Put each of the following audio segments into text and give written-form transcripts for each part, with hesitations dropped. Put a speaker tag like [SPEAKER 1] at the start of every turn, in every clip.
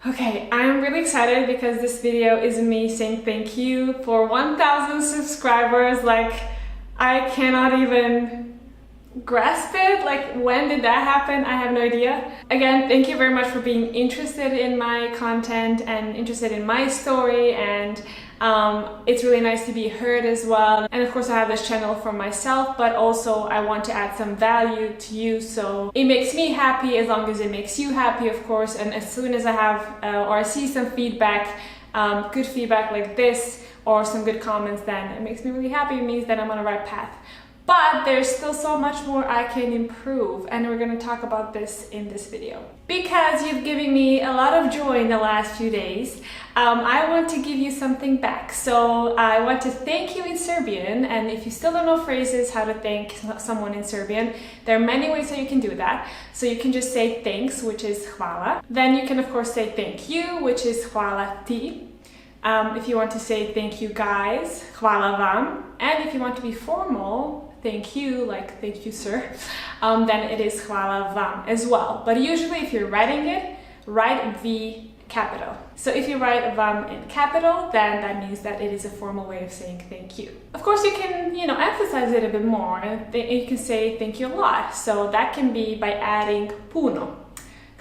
[SPEAKER 1] Okay, I'm really excited because this video is me saying thank you for 1,000 subscribers. Like, I cannot even grasp it. Like, when did that happen? I have no idea. Again, thank you very much for being interested in my content and interested in my story, and it's really nice to be heard as well. And of course I have this channel for myself, but also I want to add some value to you, so it makes me happy as long as it makes you happy, of course. And as soon as I have or I see some feedback, good feedback like this, or some good comments, then it makes me really happy. It means that I'm on the right path. But there's still so much more I can improve, and we're going to talk about this in this video. Because you've given me a lot of joy in the last few days, I want to give you something back. So I want to thank you in Serbian, and if you still don't know phrases how to thank someone in Serbian, there are many ways that you can do that. So you can just say thanks, which is hvala. Then you can of course say thank you, which is hvala ti. If you want to say thank you guys, hvala vam. And if you want to be formal, thank you, like thank you sir, then it is hvala vam as well. But usually if you're writing it, write V capital. So if you write vam in capital, then that means that it is a formal way of saying thank you. Of course you can, emphasize it a bit more, and you can say thank you a lot. So that can be by adding puno,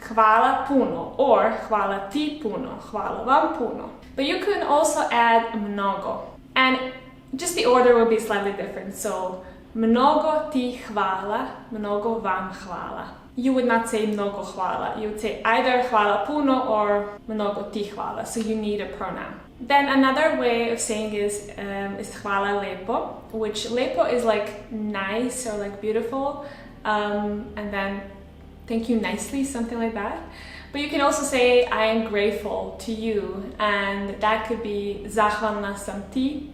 [SPEAKER 1] hvala puno, or hvala ti puno, hvala vam puno. But you can also add mnogo, and just the order will be slightly different. So mnogo ti hvala, mnogo vam hvala. You would not say mnogo hvala. You would say either hvala puno or mnogo ti hvala. So you need a pronoun. Then another way of saying is hvala lepo, which lepo is like nice or like beautiful, and then thank you nicely, something like that. But you can also say I am grateful to you, and that could be zahvalna sam ti,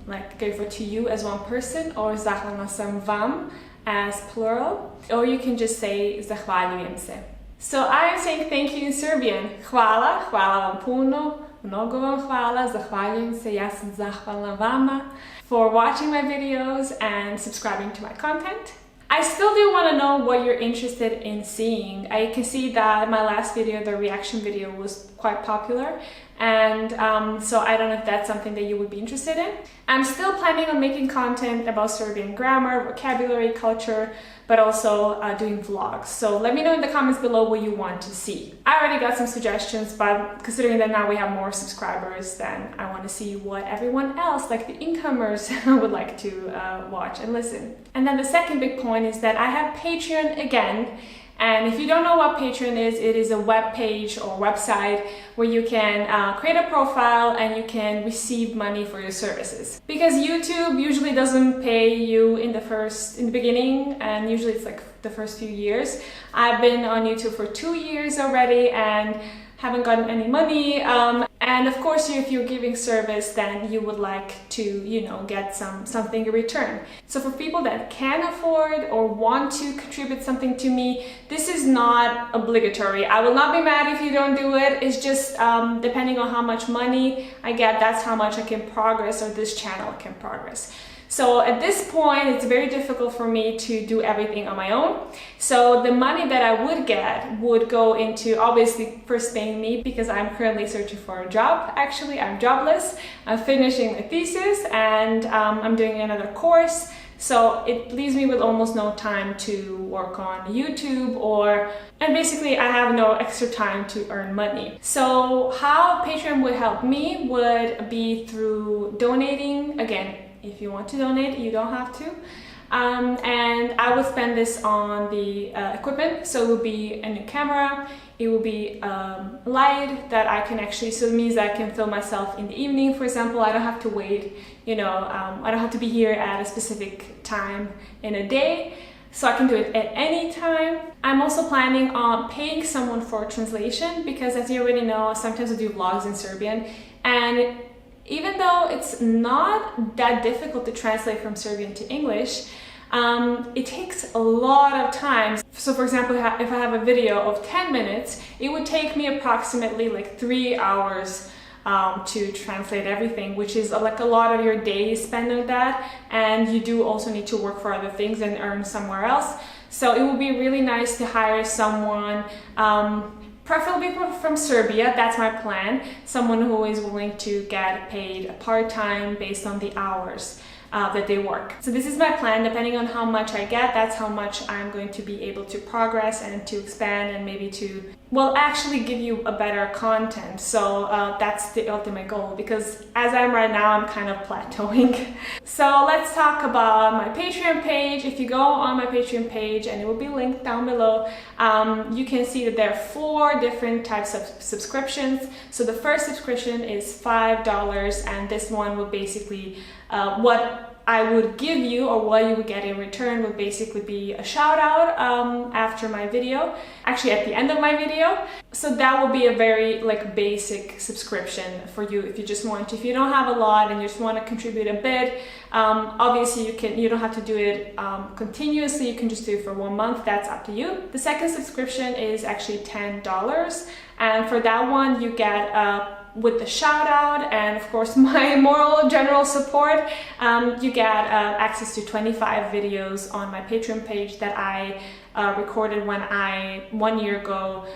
[SPEAKER 1] like grateful to you as one person, or zahvalna sam vam as plural, or you can just say zahvaljujem se. So I am saying thank you in Serbian. Hvala, hvala vam puno, mnogo vam hvala, zahvaljujem se, ja sam zahvalna vama for watching my videos and subscribing to my content. I still do want to know what you're interested in seeing. I can see that my last video, the reaction video, was quite popular, and so I don't know if that's something that you would be interested in. I'm still planning on making content about Serbian grammar, vocabulary, culture, but also doing vlogs. So let me know in the comments below what you want to see. I already got some suggestions, but considering that now we have more subscribers, then I want to see what everyone else, like the incomers, would like to watch and listen. And then the second big point is that I have Patreon again. And if you don't know what Patreon is, it is a web page or website where you can create a profile and you can receive money for your services. Because YouTube usually doesn't pay you in the beginning, and usually it's like the first few years. I've been on YouTube for 2 years already and haven't gotten any money. And of course, if you're giving service, then you would like to, get something in return. So for people that can afford or want to contribute something to me, this is not obligatory. I will not be mad if you don't do it. It's just depending on how much money I get, that's how much I can progress, or this channel can progress. So at this point, it's very difficult for me to do everything on my own. So the money that I would get would go into, obviously, first paying me, because I'm currently searching for a job. Actually, I'm jobless. I'm finishing my thesis, and I'm doing another course. So it leaves me with almost no time to work on YouTube, and basically I have no extra time to earn money. So how Patreon would help me would be through donating. Again, if you want to donate, you don't have to. And I would spend this on the equipment. So it will be a new camera, it will be light that I can actually, so it means that I can film myself in the evening, for example. I don't have to wait, I don't have to be here at a specific time in a day. So I can do it at any time. I'm also planning on paying someone for translation, because as you already know, sometimes I do vlogs in Serbian, and even though it's not that difficult to translate from Serbian to English, it takes a lot of time. So for example, if I have a video of 10 minutes, it would take me approximately like 3 hours to translate everything, which is like a lot of your day spent on that, and you do also need to work for other things and earn somewhere else. So it would be really nice to hire someone preferably from Serbia. That's my plan. Someone who is willing to get paid part-time based on the hours that they work. So this is my plan. Depending on how much I get, that's how much I'm going to be able to progress and to expand and maybe to, well, actually give you a better content. So that's the ultimate goal, because as I'm right now, I'm kind of plateauing. So let's talk about my Patreon page. If you go on my Patreon page, and it will be linked down below, you can see that there are 4 different types of subscriptions. So the first subscription is $5, and this one will basically what I would give you, or what you would get in return, would basically be a shout out after my video, actually at the end of my video. So that will be a very like basic subscription for you if you just want to. If you don't have a lot and you just want to contribute a bit, obviously you don't have to do it continuously. You can just do it for 1 month. That's up to you. The second subscription is actually $10, and for that one you get with the shout out and of course my moral general support, you get access to 25 videos on my Patreon page that I recorded 1 year ago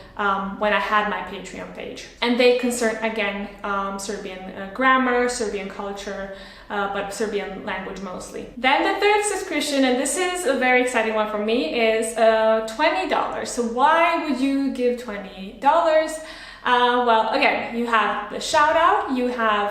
[SPEAKER 1] when I had my Patreon page, and they concern again Serbian grammar, Serbian culture, but Serbian language mostly. Then the third subscription, and this is a very exciting one for me, is $20. So why would you give $20? Well, again, you have the shout out, you have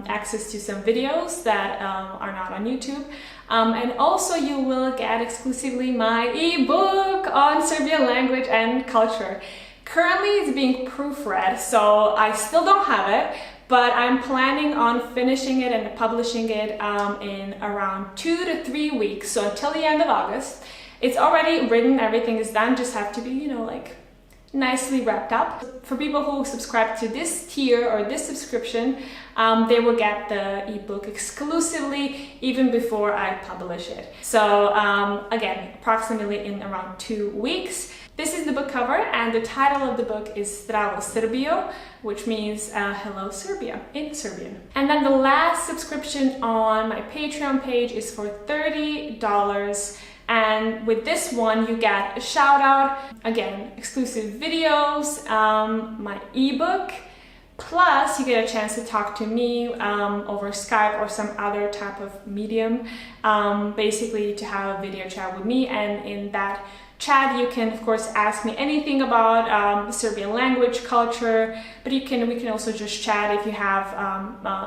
[SPEAKER 1] access to some videos that are not on YouTube, and also you will get exclusively my ebook on Serbian language and culture. Currently it's being proofread, so I still don't have it, but I'm planning on finishing it and publishing it in around 2 to 3 weeks, so until the end of August. It's already written, everything is done, just have to be, you know, like nicely wrapped up. For people who subscribe to this tier or this subscription, they will get the ebook exclusively even before I publish it. So again, approximately in around 2 weeks. This is the book cover, and the title of the book is Zdravo Srbijo, which means hello Serbia in Serbian. And then the last subscription on my Patreon page is for $30. And with this one, you get a shout out, again, exclusive videos, my ebook, plus you get a chance to talk to me over Skype or some other type of medium, basically to have a video chat with me. And in that chat, you can of course ask me anything about Serbian language, culture, but we can also just chat if you have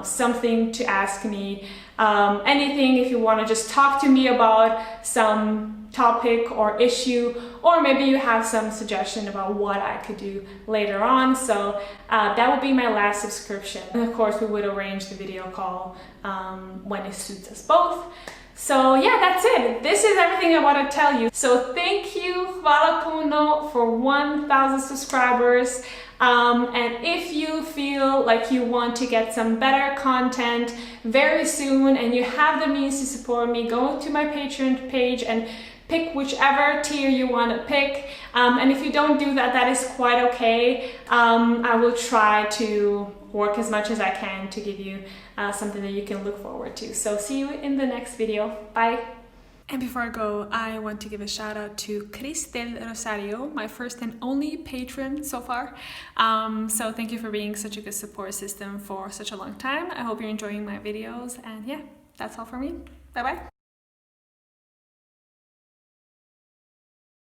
[SPEAKER 1] something to ask me, anything, if you want to just talk to me about some topic or issue, or maybe you have some suggestion about what I could do later on. So that would be my last subscription, and of course we would arrange the video call when it suits us both. So yeah, that's it. This is everything I want to tell you. So thank you, hvala puno, for 1,000 subscribers. And if you feel like you want to get some better content very soon and you have the means to support me, go to my Patreon page and pick whichever tier you want to pick. And if you don't do that, that is quite okay. I will try to work as much as I can to give you something that you can look forward to. So see you in the next video. Bye. And before I go, I want to give a shout out to Cristel Rosario, my first and only patron so far. So thank you for being such a good support system for such a long time. I hope you're enjoying my videos, and yeah, that's all for me. Bye bye.